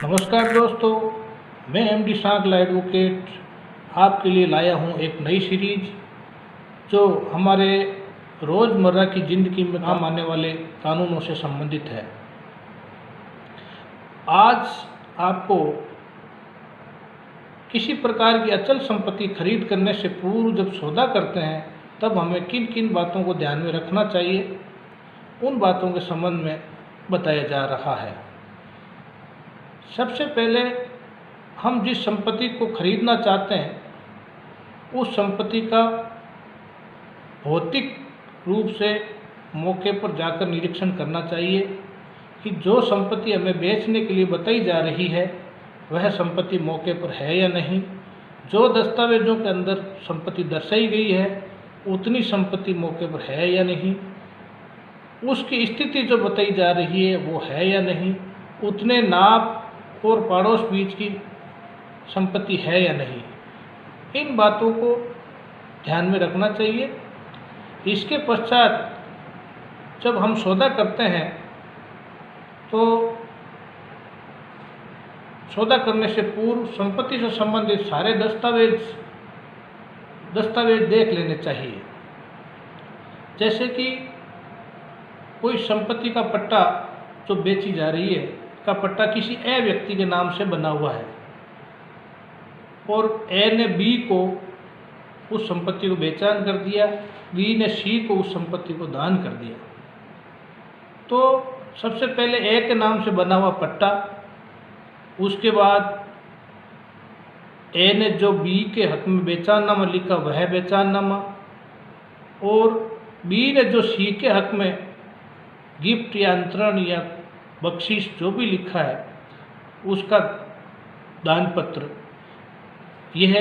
नमस्कार दोस्तों, मैं एमडी सांगला एडवोकेट आपके लिए लाया हूं एक नई सीरीज जो हमारे रोज़मर्रा की ज़िंदगी में काम आने वाले कानूनों से संबंधित है। आज आपको किसी प्रकार की अचल संपत्ति खरीद करने से पूर्व जब सौदा करते हैं तब हमें किन किन बातों को ध्यान में रखना चाहिए, उन बातों के संबंध में बताया जा रहा है। सबसे पहले हम जिस संपत्ति को खरीदना चाहते हैं उस संपत्ति का भौतिक रूप से मौके पर जाकर निरीक्षण करना चाहिए कि जो संपत्ति हमें बेचने के लिए बताई जा रही है वह संपत्ति मौके पर है या नहीं, जो दस्तावेज़ों के अंदर संपत्ति दर्शाई गई है उतनी संपत्ति मौके पर है या नहीं, उसकी स्थिति जो बताई जा रही है वो है या नहीं, उतने नाप और पड़ोस बीच की संपत्ति है या नहीं, इन बातों को ध्यान में रखना चाहिए। इसके पश्चात जब हम सौदा करते हैं तो सौदा करने से पूर्व संपत्ति से संबंधित सारे दस्तावेज देख लेने चाहिए। जैसे कि कोई संपत्ति का पट्टा जो बेची जा रही है का पट्टा किसी ए व्यक्ति के नाम से बना हुआ है और ए ने बी को उस संपत्ति को बेचान कर दिया, बी ने सी को उस संपत्ति को दान कर दिया। तो सबसे पहले ए के नाम से बना हुआ पट्टा, उसके बाद ए ने जो बी के हक में बेचाननामा लिखा वह बेचाननामा, और बी ने जो सी के हक में गिफ्ट या अंतरण या बख्शीश जो भी लिखा है उसका दान पत्र, यह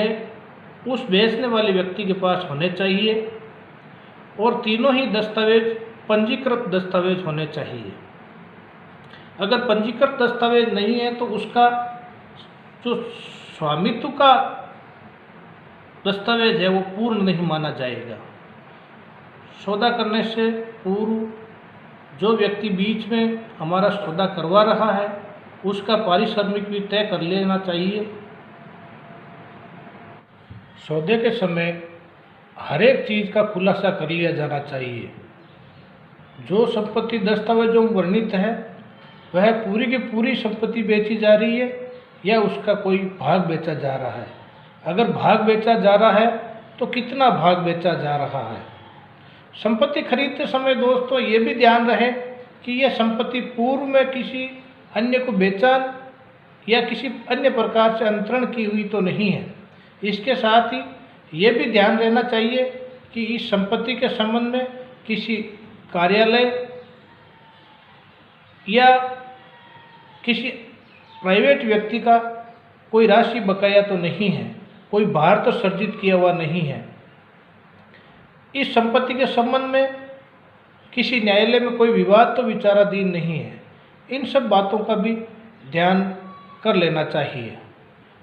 उस बेचने वाले व्यक्ति के पास होने चाहिए और तीनों ही दस्तावेज पंजीकृत दस्तावेज होने चाहिए। अगर पंजीकृत दस्तावेज नहीं है तो उसका जो स्वामित्व का दस्तावेज है वो पूर्ण नहीं माना जाएगा। सौदा करने से पूर्व जो व्यक्ति बीच में हमारा सौदा करवा रहा है उसका पारिश्रमिक भी तय कर लेना चाहिए। सौदे के समय हर एक चीज़ का खुलासा कर लिया जाना चाहिए। जो संपत्ति दस्तावेजों में वर्णित है वह पूरी की पूरी संपत्ति बेची जा रही है या उसका कोई भाग बेचा जा रहा है। अगर भाग बेचा जा रहा है तो कितना भाग बेचा जा रहा है। संपत्ति खरीदते समय दोस्तों ये भी ध्यान रहे कि यह संपत्ति पूर्व में किसी अन्य को बेचान या किसी अन्य प्रकार से अंतरण की हुई तो नहीं है। इसके साथ ही ये भी ध्यान रहना चाहिए कि इस संपत्ति के संबंध में किसी कार्यालय या किसी प्राइवेट व्यक्ति का कोई राशि बकाया तो नहीं है, कोई भार तो सर्जित किया हुआ नहीं है। इस संपत्ति के संबंध में किसी न्यायालय में कोई विवाद तो विचाराधीन नहीं है। इन सब बातों का भी ध्यान कर लेना चाहिए।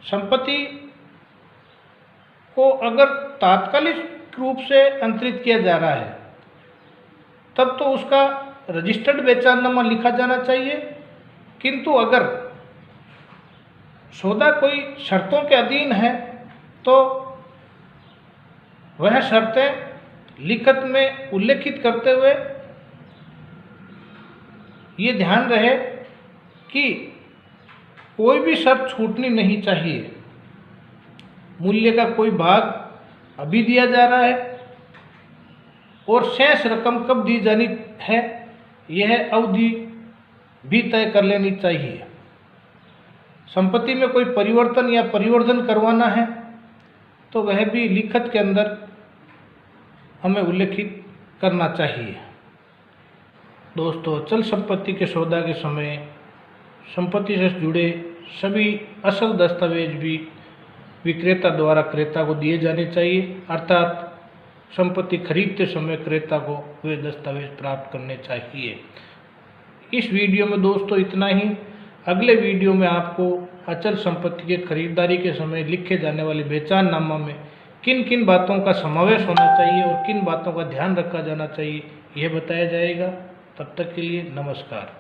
संपत्ति को अगर तात्कालिक रूप से अंतरित किया जा रहा है तब तो उसका रजिस्टर्ड बेचाननामा लिखा जाना चाहिए, किंतु अगर सौदा कोई शर्तों के अधीन है तो वह शर्तें लिखत में उल्लेखित करते हुए ये ध्यान रहे कि कोई भी शर्त छूटनी नहीं चाहिए। मूल्य का कोई भाग अभी दिया जा रहा है और शेष रकम कब दी जानी है यह अवधि भी तय कर लेनी चाहिए। संपत्ति में कोई परिवर्तन या परिवर्धन करवाना है तो वह भी लिखत के अंदर हमें उल्लेखित करना चाहिए। दोस्तों, अचल संपत्ति के सौदा के समय संपत्ति से जुड़े सभी असल दस्तावेज भी विक्रेता द्वारा क्रेता को दिए जाने चाहिए, अर्थात संपत्ति खरीदते समय क्रेता को वे दस्तावेज प्राप्त करने चाहिए। इस वीडियो में दोस्तों इतना ही। अगले वीडियो में आपको अचल संपत्ति के खरीदारी के समय लिखे जाने वाले बेचाननामा में किन किन बातों का समावेश होना चाहिए और किन बातों का ध्यान रखा जाना चाहिए यह बताया जाएगा। तब तक के लिए नमस्कार।